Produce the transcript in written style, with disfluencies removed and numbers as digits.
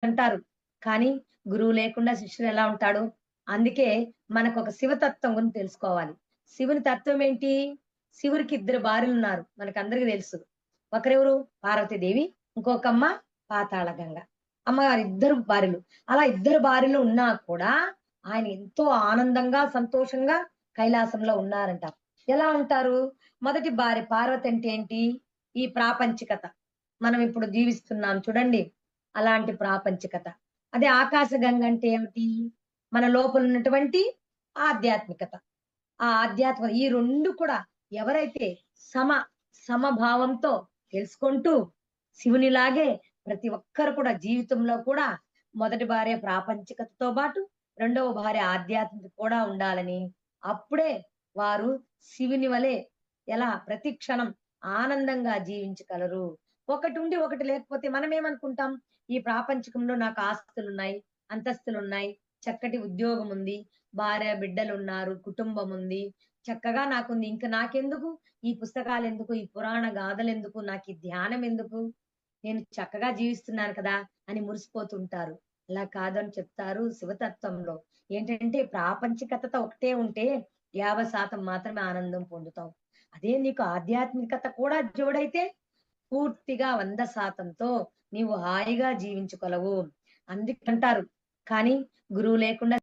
అంటారు. కానీ గురువు లేకుండా శిష్యుడు ఎలా ఉంటాడు? అందుకే మనకొక శివతత్వం గురించి తెలుసుకోవాలి. శివుని తత్వం ఏంటి? శివుడికి ఇద్దరు భార్యలున్నారు. మనకందరికి తెలుసు. ఒకరెవరు? పార్వతీదేవి. ఇంకొకమ్మ పాతాళ గంగ. అమ్మగారు ఇద్దరు భార్యలు. అలా ఇద్దరు భార్యలు ఉన్నా కూడా ఆయన ఎంతో ఆనందంగా, సంతోషంగా కైలాసంలో ఉన్నారంట. ఎలా ఉంటారు? మొదటి భార్య పార్వతి అంటే ఏంటి? ఈ ప్రాపంచికత. మనం ఇప్పుడు జీవిస్తున్నాం చూడండి. అలాంటి ప్రాపంచికత. అదే ఆకాశగంగ అంటే ఏమిటి? మన లోపల ఉన్నటువంటి ఆధ్యాత్మికత. ఆ ఆధ్యాత్మికత ఈ 2 కూడా ఎవరైతే సమ సమభావంతో తెలుసుకుంటూ శివునిలాగే ప్రతి ఒక్కరు కూడా జీవితంలో కూడా మొదటి భార్య ప్రాపంచికతతో పాటు రెండవ భార్య ఆధ్యాత్మికత కూడా ఉండాలని అప్పుడే వారు శివుని వలె ఎలా ప్రతి క్షణం ఆనందంగా జీవించగలరు. ఒకటి ఉండి ఒకటి లేకపోతే మనం ఏమనుకుంటాం? ఈ ప్రాపంచికంలో నాకు ఆస్తులున్నాయి, అంతస్తులున్నాయి, చక్కటి ఉద్యోగం ఉంది, భార్య బిడ్డలున్నారు, కుటుంబం ఉంది, చక్కగా నాకుంది. ఇంక నాకెందుకు? ఈ పుస్తకాలెందుకు? ఈ పురాణ గాథలెందుకు? నాకీ ధ్యానం ఎందుకు? నేను చక్కగా జీవిస్తున్నాను కదా! అని మురిసిపోతుంటారు. అలా కాదని చెప్తారు శివతత్వంలో. ఏంటంటే ప్రాపంచికతతో ఒకటే ఉంటే 50% మాత్రమే ఆనందం పొందుతావు. అదే నీకు ఆధ్యాత్మికత కూడా జోడైతే పూర్తిగా 100%తో నీవు హాయిగా జీవించగలవు. అందుకంటారు. కానీ గురువు లేకుండా